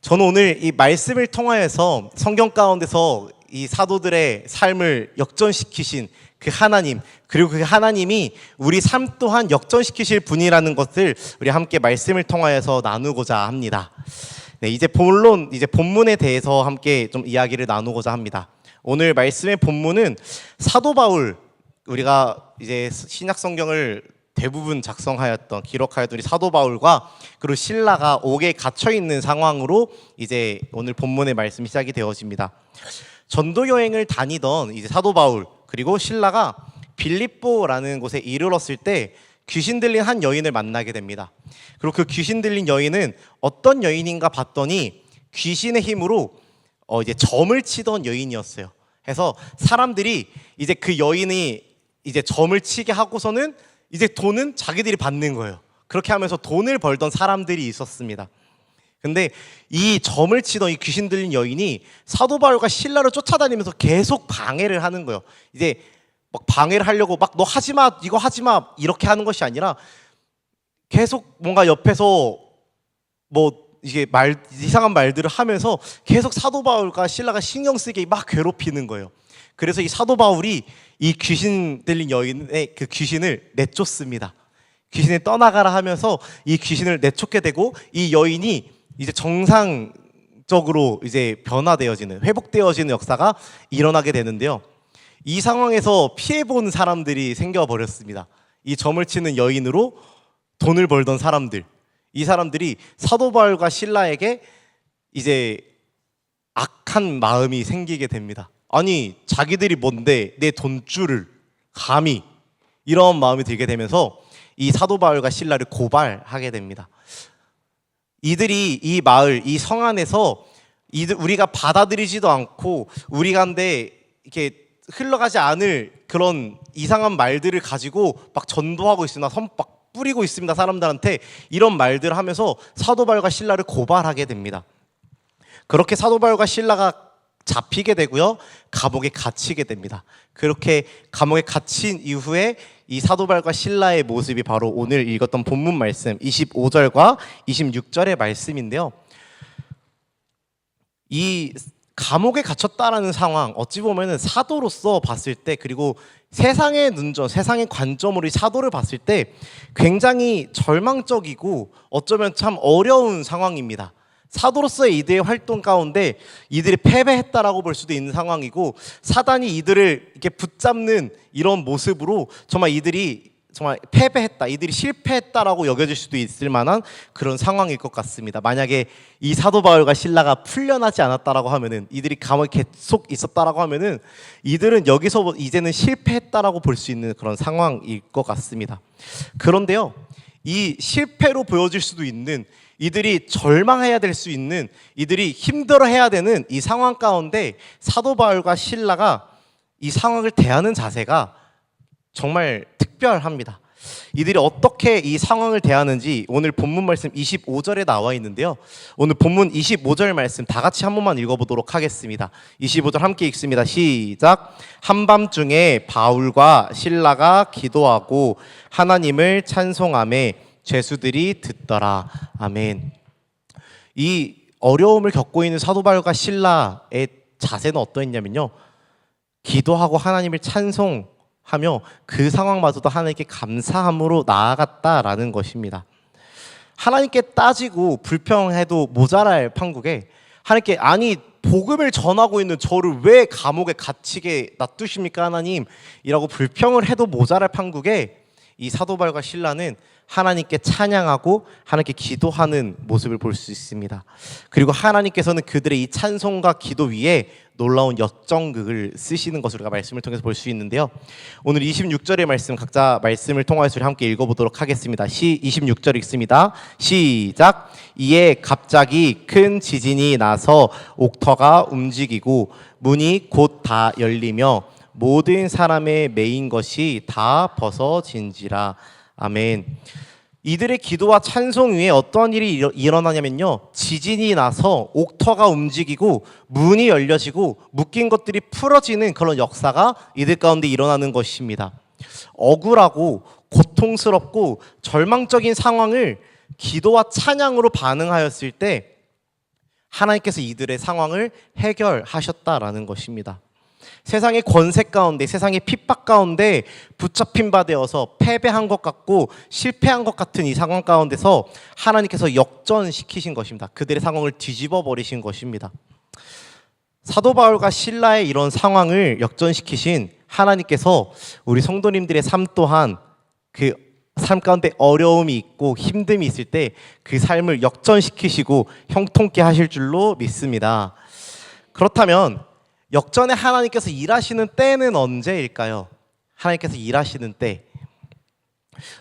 저는 오늘 이 말씀을 통하여서 성경 가운데서 이 사도들의 삶을 역전시키신 그 하나님, 그리고 그 하나님이 우리 삶 또한 역전시키실 분이라는 것을 우리 함께 말씀을 통하여서 나누고자 합니다. 네, 이제 본문에 대해서 함께 좀 이야기를 나누고자 합니다. 오늘 말씀의 본문은 사도 바울, 우리가 이제 신약 성경을 대부분 기록하였던 우리 사도 바울과 그리고 실라가 옥에 갇혀 있는 상황으로 이제 오늘 본문의 말씀이 시작이 되어집니다. 전도 여행을 다니던 이제 사도 바울 그리고 실라가 빌립보라는 곳에 이르렀을 때 귀신 들린 한 여인을 만나게 됩니다. 그리고 그 귀신 들린 여인은 어떤 여인인가 봤더니 귀신의 힘으로 이제 점을 치던 여인이었어요. 그래서 사람들이 이제 그 여인이 이제 점을 치게 하고서는 이제 돈은 자기들이 받는 거예요. 그렇게 하면서 돈을 벌던 사람들이 있었습니다. 근데 이 점을 치던 이 귀신 들린 여인이 사도 바울과 실라를 쫓아다니면서 계속 방해를 하는 거예요. 이제 막 방해를 하려고 막 너 하지 마, 이거 하지 마 이렇게 하는 것이 아니라 계속 뭔가 옆에서 뭐 이게 이상한 말들을 하면서 계속 사도 바울과 실라가 신경 쓰게 막 괴롭히는 거예요. 그래서 이 사도 바울이 이 귀신 들린 여인의 그 귀신을 내쫓습니다. 귀신을 떠나가라 하면서 이 귀신을 내쫓게 되고 이 여인이 이제 정상적으로 이제 회복되어지는 역사가 일어나게 되는데요. 이 상황에서 피해본 사람들이 생겨버렸습니다. 이 점을 치는 여인으로 돈을 벌던 사람들, 이 사람들이 사도 바울과 실라에게 이제 악한 마음이 생기게 됩니다. 아니 자기들이 뭔데 내 돈줄을 감히, 이런 마음이 들게 되면서 이 사도 바울과 실라를 고발하게 됩니다. 이들이 이 마을, 이 성 안에서 우리가 받아들이지도 않고 우리 가운데 이렇게 흘러가지 않을 그런 이상한 말들을 가지고 막 전도하고 있습니다. 막 뿌리고 있습니다. 사람들한테 이런 말들을 하면서 사도 바울과 실라를 고발하게 됩니다. 그렇게 사도 바울과 실라가 잡히게 되고요, 감옥에 갇히게 됩니다. 그렇게 감옥에 갇힌 이후에 이 사도 바울과 실라의 모습이 바로 오늘 읽었던 본문 말씀 25절과 26절의 말씀인데요. 이 감옥에 갇혔다라는 상황, 어찌 보면은 사도로서 봤을 때, 그리고 세상의 관점으로 이 사도를 봤을 때 굉장히 절망적이고 어쩌면 참 어려운 상황입니다. 사도로서의 이들의 활동 가운데 이들이 패배했다라고 볼 수도 있는 상황이고, 사단이 이들을 이렇게 붙잡는 이런 모습으로 정말 이들이 정말 패배했다, 이들이 실패했다라고 여겨질 수도 있을 만한 그런 상황일 것 같습니다. 만약에 이 사도 바울과 실라가 풀려나지 않았다라고 하면은, 이들이 감옥에 계속 있었다라고 하면은 이들은 여기서 이제는 실패했다라고 볼 수 있는 그런 상황일 것 같습니다. 그런데요, 이 실패로 보여질 수도 있는, 이들이 절망해야 될 수 있는, 이들이 힘들어해야 되는 이 상황 가운데 사도 바울과 실라가 이 상황을 대하는 자세가 정말 특별합니다. 이들이 어떻게 이 상황을 대하는지 오늘 본문 말씀 25절에 나와 있는데요. 오늘 본문 25절 말씀 다 같이 한 번만 읽어보도록 하겠습니다. 25절 함께 읽습니다. 시작. 한밤중에 바울과 실라가 기도하고 하나님을 찬송하며 죄수들이 듣더라. 아멘. 이 어려움을 겪고 있는 사도 바울과 실라의 자세는 어떠했냐면요, 기도하고 하나님을 찬송하며 그 상황마저도 하나님께 감사함으로 나아갔다라는 것입니다. 하나님께 따지고 불평해도 모자랄 판국에 하나님께, 아니 복음을 전하고 있는 저를 왜 감옥에 갇히게 놔두십니까 하나님? 이라고 불평을 해도 모자랄 판국에 이 사도 바울과 실라는 하나님께 찬양하고 하나님께 기도하는 모습을 볼 수 있습니다. 그리고 하나님께서는 그들의 이 찬송과 기도 위에 놀라운 역전극을 쓰시는 것을 우리가 말씀을 통해서 볼 수 있는데요. 오늘 26절의 말씀 각자 말씀을 통해서 우리 함께 읽어보도록 하겠습니다. 26절 읽습니다. 시작. 이에 갑자기 큰 지진이 나서 옥터가 움직이고 문이 곧 다 열리며 모든 사람의 매인 것이 다 벗어진지라. 아멘. 이들의 기도와 찬송 위에 어떤 일이 일어나냐면요, 지진이 나서 옥터가 움직이고 문이 열려지고 묶인 것들이 풀어지는 그런 역사가 이들 가운데 일어나는 것입니다. 억울하고 고통스럽고 절망적인 상황을 기도와 찬양으로 반응하였을 때 하나님께서 이들의 상황을 해결하셨다라는 것입니다. 세상의 권세 가운데, 세상의 핍박 가운데 붙잡힌 바 되어서 패배한 것 같고 실패한 것 같은 이 상황 가운데서 하나님께서 역전시키신 것입니다. 그들의 상황을 뒤집어 버리신 것입니다. 사도 바울과 실라의 이런 상황을 역전시키신 하나님께서 우리 성도님들의 삶 또한 그 삶 가운데 어려움이 있고 힘듦이 있을 때 그 삶을 역전시키시고 형통케 하실 줄로 믿습니다. 그렇다면 역전의 하나님께서 일하시는 때는 언제일까요? 하나님께서 일하시는 때.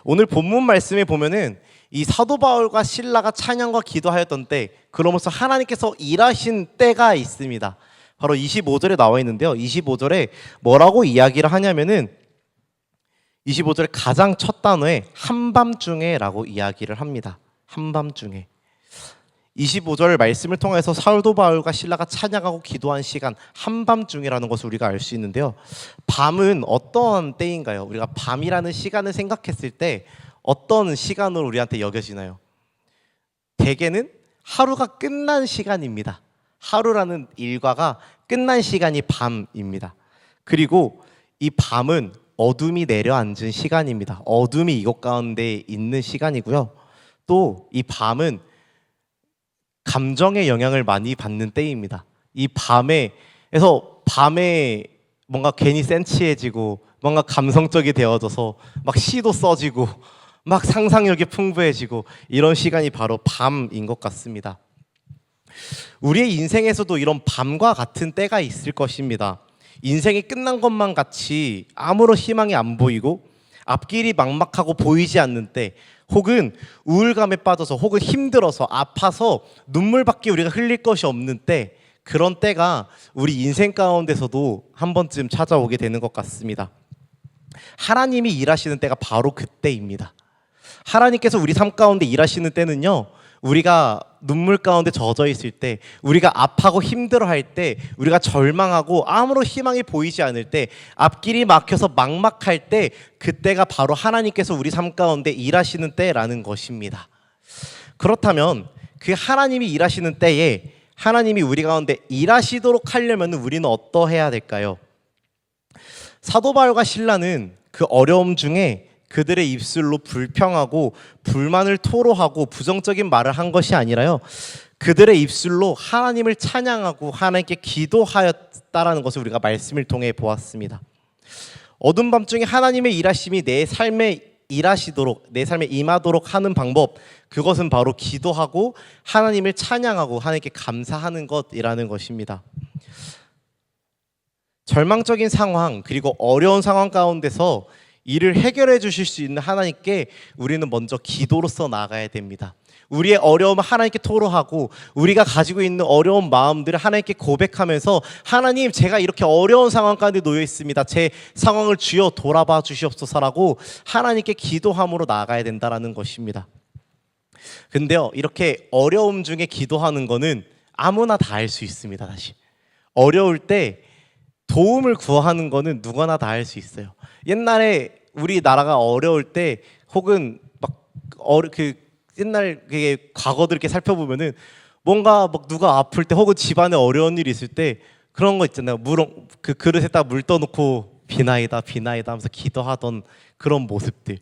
오늘 본문 말씀에 보면은 이 사도 바울과 실라가 찬양과 기도하였던 때, 그러면서 하나님께서 일하신 때가 있습니다. 바로 25절에 나와 있는데요. 25절에 뭐라고 이야기를 하냐면은 25절에 가장 첫 단어에 한밤중에라고 이야기를 합니다. 한밤중에. 25절 말씀을 통해서 사도 바울과 실라가 찬양하고 기도한 시간, 한밤중이라는 것을 우리가 알 수 있는데요. 밤은 어떤 때인가요? 우리가 밤이라는 시간을 생각했을 때 어떤 시간으로 우리한테 여겨지나요? 대개는 하루가 끝난 시간입니다. 하루라는 일과가 끝난 시간이 밤입니다. 그리고 이 밤은 어둠이 내려앉은 시간입니다. 어둠이 이곳 가운데 있는 시간이고요. 또 이 밤은 감정의 영향을 많이 받는 때입니다. 이 밤에서 밤에 뭔가 괜히 센치해지고 뭔가 감성적이 되어져서 막 시도 써지고 막 상상력이 풍부해지고 이런 시간이 바로 밤인 것 같습니다. 우리의 인생에서도 이런 밤과 같은 때가 있을 것입니다. 인생이 끝난 것만 같이 아무런 희망이 안 보이고 앞길이 막막하고 보이지 않는 때, 혹은 우울감에 빠져서, 혹은 힘들어서 아파서 눈물밖에 우리가 흘릴 것이 없는 때, 그런 때가 우리 인생 가운데서도 한 번쯤 찾아오게 되는 것 같습니다. 하나님이 일하시는 때가 바로 그때입니다. 하나님께서 우리 삶 가운데 일하시는 때는요, 우리가 눈물 가운데 젖어 있을 때, 우리가 아파하고 힘들어할 때, 우리가 절망하고 아무런 희망이 보이지 않을 때, 앞길이 막혀서 막막할 때, 그때가 바로 하나님께서 우리 삶 가운데 일하시는 때라는 것입니다. 그렇다면 그 하나님이 일하시는 때에 하나님이 우리 가운데 일하시도록 하려면 우리는 어떠해야 될까요? 사도 바울과 실라는 그 어려움 중에 그들의 입술로 불평하고 불만을 토로하고 부정적인 말을 한 것이 아니라요, 그들의 입술로 하나님을 찬양하고 하나님께 기도하였다라는 것을 우리가 말씀을 통해 보았습니다. 어두운 밤중에 하나님의 일하심이 내 삶에 일하시도록, 내 삶에 임하도록 하는 방법, 그것은 바로 기도하고 하나님을 찬양하고 하나님께 감사하는 것이라는 것입니다. 절망적인 상황, 그리고 어려운 상황 가운데서 이를 해결해 주실 수 있는 하나님께 우리는 먼저 기도로서 나아가야 됩니다. 우리의 어려움을 하나님께 토로하고 우리가 가지고 있는 어려운 마음들을 하나님께 고백하면서, 하나님, 제가 이렇게 어려운 상황 가운데 놓여 있습니다. 제 상황을 주여 돌아봐 주시옵소서라고 하나님께 기도함으로 나아가야 된다는 것입니다. 근데요, 이렇게 어려움 중에 기도하는 거는 아무나 다 할 수 있습니다. 사실 어려울 때 도움을 구하는 거는 누구나 다 할 수 있어요. 옛날에 우리나라가 어려울 때, 혹은 옛날 과거들 이렇게 살펴보면은 뭔가 막 누가 아플 때, 혹은 집안에 어려운 일이 있을 때 그런 거 있잖아요. 그 그릇에다 물 떠놓고 비나이다 비나이다 하면서 기도하던 그런 모습들.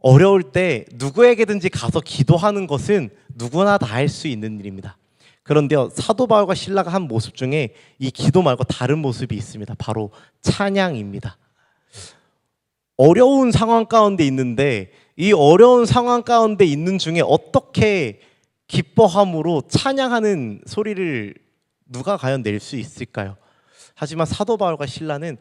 어려울 때 누구에게든지 가서 기도하는 것은 누구나 다 할 수 있는 일입니다. 그런데요, 사도 바울과 실라가 한 모습 중에 이 기도 말고 다른 모습이 있습니다. 바로 찬양입니다. 어려운 상황 가운데 있는데, 이 어려운 상황 가운데 있는 중에 어떻게 기뻐함으로 찬양하는 소리를 누가 과연 낼 수 있을까요? 하지만 사도 바울과 실라는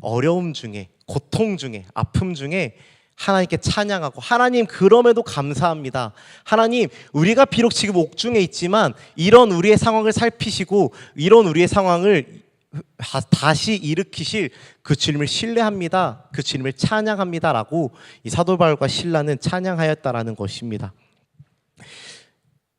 어려움 중에, 고통 중에, 아픔 중에 하나님께 찬양하고, 하나님, 그럼에도 감사합니다. 하나님, 우리가 비록 지금 옥중에 있지만 이런 우리의 상황을 살피시고 이런 우리의 상황을 다시 일으키실 그 주님을 신뢰합니다. 그 주님을 찬양합니다 라고 이 사도 바울과 실라는 찬양하였다라는 것입니다.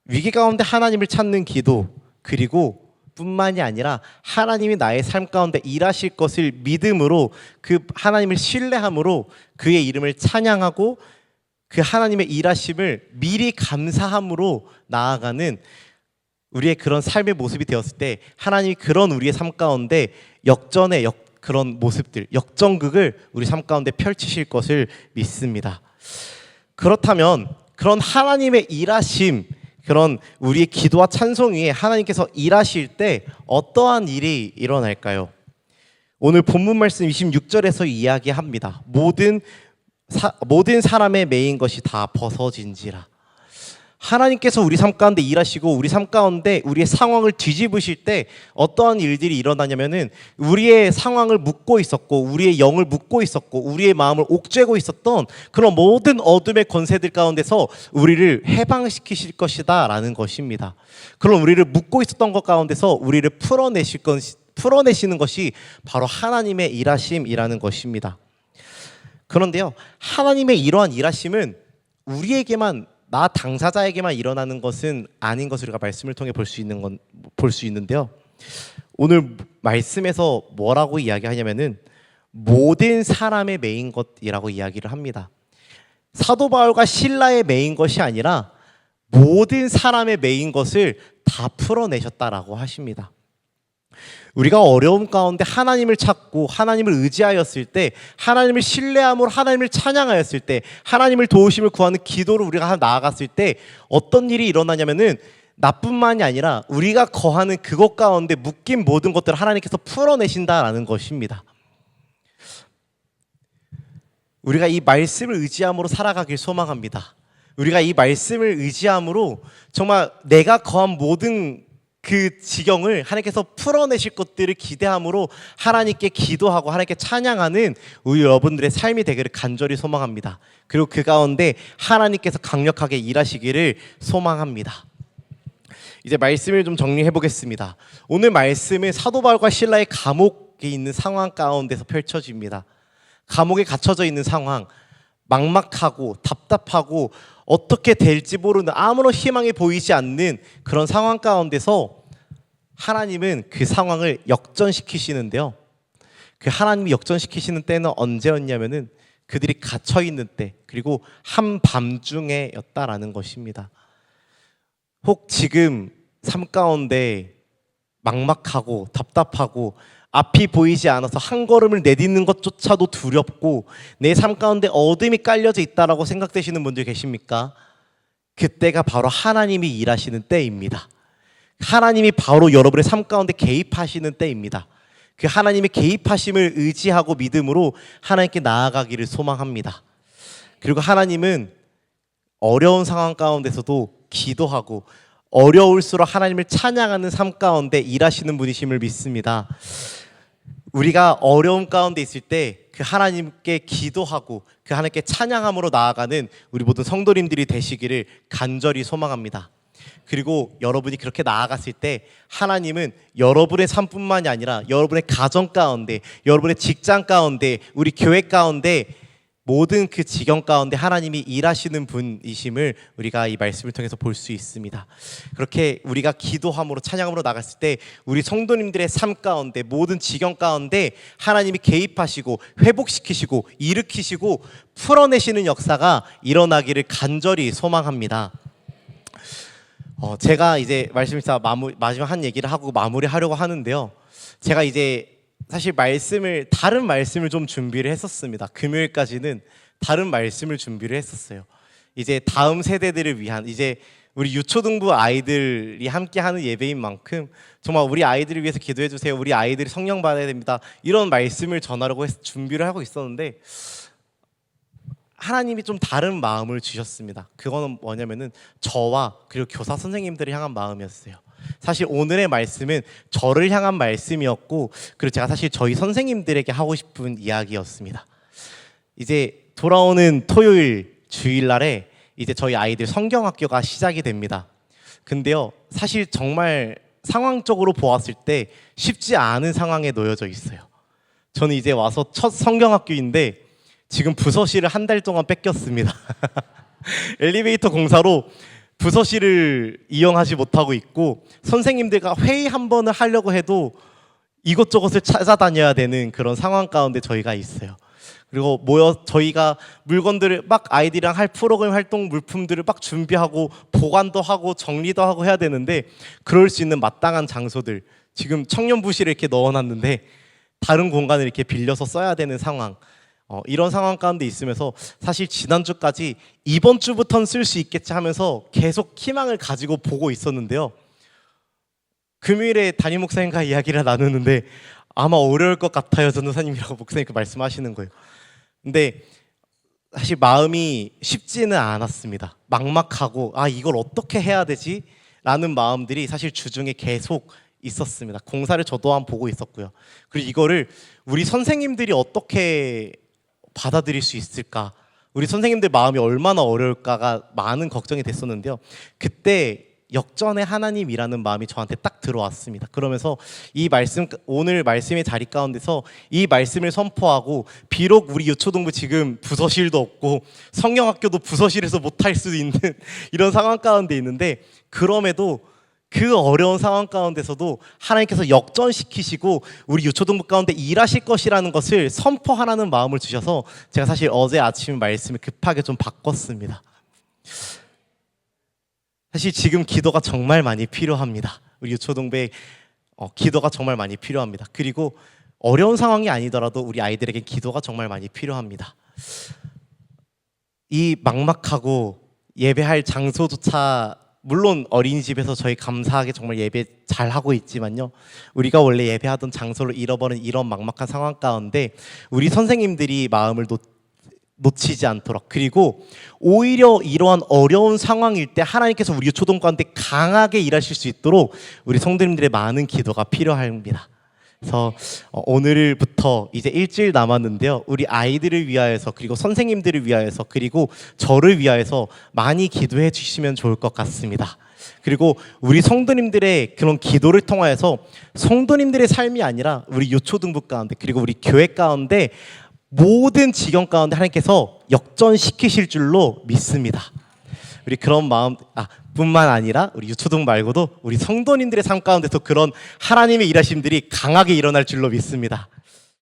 위기 가운데 하나님을 찾는 기도, 그리고 뿐만이 아니라 하나님이 나의 삶 가운데 일하실 것을 믿음으로, 그 하나님을 신뢰함으로 그의 이름을 찬양하고 그 하나님의 일하심을 미리 감사함으로 나아가는 우리의 그런 삶의 모습이 되었을 때 하나님이 그런 우리의 삶 가운데 역전의 그런 모습들, 역전극을 우리 삶 가운데 펼치실 것을 믿습니다. 그렇다면 그런 하나님의 일하심, 그런 우리의 기도와 찬송 위에 하나님께서 일하실 때 어떠한 일이 일어날까요? 오늘 본문 말씀 26절에서 이야기합니다. 모든 사람의 매인 것이 다 벗어진지라. 하나님께서 우리 삶 가운데 일하시고 우리 삶 가운데 우리의 상황을 뒤집으실 때 어떠한 일들이 일어나냐면은 우리의 상황을 묶고 있었고 우리의 영을 묶고 있었고 우리의 마음을 옥죄고 있었던 그런 모든 어둠의 권세들 가운데서 우리를 해방시키실 것이다 라는 것입니다. 그럼 우리를 묶고 있었던 것 가운데서 우리를 풀어내시는 것이 바로 하나님의 일하심이라는 것입니다. 그런데요, 하나님의 이러한 일하심은 우리에게만, 나 당사자에게만 일어나는 것은 아닌 것을 우리가 말씀을 통해 볼 수 있는데요. 오늘 말씀에서 뭐라고 이야기하냐면은 모든 사람의 매인 것이라고 이야기를 합니다. 사도 바울과 실라의 매인 것이 아니라 모든 사람의 매인 것을 다 풀어내셨다라고 하십니다. 우리가 어려움 가운데 하나님을 찾고 하나님을 의지하였을 때, 하나님을 신뢰함으로 하나님을 찬양하였을 때, 하나님을 도우심을 구하는 기도를 우리가 나아갔을 때 어떤 일이 일어나냐면은 나뿐만이 아니라 우리가 거하는 그것 가운데 묶인 모든 것들을 하나님께서 풀어내신다라는 것입니다. 우리가 이 말씀을 의지함으로 살아가길 소망합니다. 우리가 이 말씀을 의지함으로 정말 내가 거한 모든 그 지경을 하나님께서 풀어내실 것들을 기대함으로 하나님께 기도하고 하나님께 찬양하는 우리 여러분들의 삶이 되기를 간절히 소망합니다. 그리고 그 가운데 하나님께서 강력하게 일하시기를 소망합니다. 이제 말씀을 좀 정리해 보겠습니다. 오늘 말씀은 사도 바울과 실라의 감옥에 있는 상황 가운데서 펼쳐집니다. 감옥에 갇혀져 있는 상황, 막막하고 답답하고 어떻게 될지 모르는 아무런 희망이 보이지 않는 그런 상황 가운데서 하나님은 그 상황을 역전시키시는데요. 그 하나님이 역전시키시는 때는 언제였냐면은 그들이 갇혀 있는 때, 그리고 한밤중에였다라는 것입니다. 혹 지금 삶 가운데 막막하고 답답하고 앞이 보이지 않아서 한 걸음을 내딛는 것조차도 두렵고 내 삶 가운데 어둠이 깔려져 있다라고 생각되시는 분들 계십니까? 그때가 바로 하나님이 일하시는 때입니다. 하나님이 바로 여러분의 삶 가운데 개입하시는 때입니다. 그 하나님의 개입하심을 의지하고 믿음으로 하나님께 나아가기를 소망합니다. 그리고 하나님은 어려운 상황 가운데서도 기도하고 어려울수록 하나님을 찬양하는 삶 가운데 일하시는 분이심을 믿습니다. 우리가 어려움 가운데 있을 때 그 하나님께 기도하고 그 하나님께 찬양함으로 나아가는 우리 모든 성도님들이 되시기를 간절히 소망합니다. 그리고 여러분이 그렇게 나아갔을 때 하나님은 여러분의 삶뿐만이 아니라 여러분의 가정 가운데, 여러분의 직장 가운데, 우리 교회 가운데 모든 그 지경 가운데 하나님이 일하시는 분이심을 우리가 이 말씀을 통해서 볼 수 있습니다. 그렇게 우리가 기도함으로 찬양함으로 나갔을 때 우리 성도님들의 삶 가운데 모든 지경 가운데 하나님이 개입하시고 회복시키시고 일으키시고 풀어내시는 역사가 일어나기를 간절히 소망합니다. 제가 이제 말씀에서 마지막 한 얘기를 하고 마무리하려고 하는데요. 제가 이제 사실 다른 말씀을 좀 준비를 했었습니다. 금요일까지는 다른 말씀을 준비를 했었어요. 이제 다음 세대들을 위한, 이제 우리 유초등부 아이들이 함께하는 예배인 만큼 정말 우리 아이들을 위해서 기도해 주세요. 우리 아이들이 성령 받아야 됩니다. 이런 말씀을 전하려고 준비를 하고 있었는데 하나님이 좀 다른 마음을 주셨습니다. 그거는 뭐냐면은 저와 그리고 교사 선생님들을 향한 마음이었어요. 사실 오늘의 말씀은 저를 향한 말씀이었고, 그리고 제가 사실 저희 선생님들에게 하고 싶은 이야기였습니다. 이제 돌아오는 토요일 주일날에 이제 저희 아이들 성경학교가 시작이 됩니다. 근데요, 사실 정말 상황적으로 보았을 때 쉽지 않은 상황에 놓여져 있어요. 저는 이제 와서 첫 성경학교인데 지금 부서실을 한 달 동안 뺏겼습니다. 엘리베이터 공사로 부서실을 이용하지 못하고 있고, 선생님들과 회의 한 번을 하려고 해도 이곳저곳을 찾아다녀야 되는 그런 상황 가운데 저희가 있어요. 그리고 모여 저희가 물건들을 막 아이들이랑 할 프로그램 활동 물품들을 막 준비하고 보관도 하고 정리도 하고 해야 되는데 그럴 수 있는 마땅한 장소들 지금 청년부실에 이렇게 넣어놨는데 다른 공간을 이렇게 빌려서 써야 되는 상황 이런 상황 가운데 있으면서 사실 지난주까지 이번 주부터는 쓸 수 있겠지 하면서 계속 희망을 가지고 보고 있었는데요. 금요일에 담임 목사님과 이야기를 나누는데 아마 어려울 것 같아요 전도사님이라고 목사님께 말씀하시는 거예요. 근데 사실 마음이 쉽지는 않았습니다. 막막하고 이걸 어떻게 해야 되지? 라는 마음들이 사실 주중에 계속 있었습니다. 공사를 저 또한 보고 있었고요. 그리고 이거를 우리 선생님들이 어떻게 받아들일 수 있을까? 우리 선생님들 마음이 얼마나 어려울까가 많은 걱정이 됐었는데요. 그때 역전의 하나님이라는 마음이 저한테 딱 들어왔습니다. 그러면서 이 말씀 오늘 말씀의 자리 가운데서 이 말씀을 선포하고 비록 우리 유초동부 지금 부서실도 없고 성경학교도 부서실에서 못할 수도 있는 이런 상황 가운데 있는데 그럼에도 그 어려운 상황 가운데서도 하나님께서 역전시키시고 우리 유초동부 가운데 일하실 것이라는 것을 선포하라는 마음을 주셔서 제가 사실 어제 아침 말씀을 급하게 좀 바꿨습니다. 사실 지금 기도가 정말 많이 필요합니다. 우리 유초동부에 기도가 정말 많이 필요합니다. 그리고 어려운 상황이 아니더라도 우리 아이들에게 기도가 정말 많이 필요합니다. 이 막막하고 예배할 장소조차 물론 어린이집에서 저희 감사하게 정말 예배 잘 하고 있지만요. 우리가 원래 예배하던 장소를 잃어버린 이런 막막한 상황 가운데 우리 선생님들이 마음을 놓치지 않도록 그리고 오히려 이러한 어려운 상황일 때 하나님께서 우리 초동 가운데 강하게 일하실 수 있도록 우리 성도님들의 많은 기도가 필요합니다. 그래서 오늘부터 이제 일주일 남았는데요. 우리 아이들을 위하여서 그리고 선생님들을 위하여서 그리고 저를 위하여서 많이 기도해 주시면 좋을 것 같습니다. 그리고 우리 성도님들의 그런 기도를 통하여서 성도님들의 삶이 아니라 우리 유초등부 가운데 그리고 우리 교회 가운데 모든 지경 가운데 하나님께서 역전시키실 줄로 믿습니다. 우리 그런 마음 뿐만 아니라 우리 유초동 말고도 우리 성도님들의 삶 가운데서 그런 하나님의 일하심들이 강하게 일어날 줄로 믿습니다.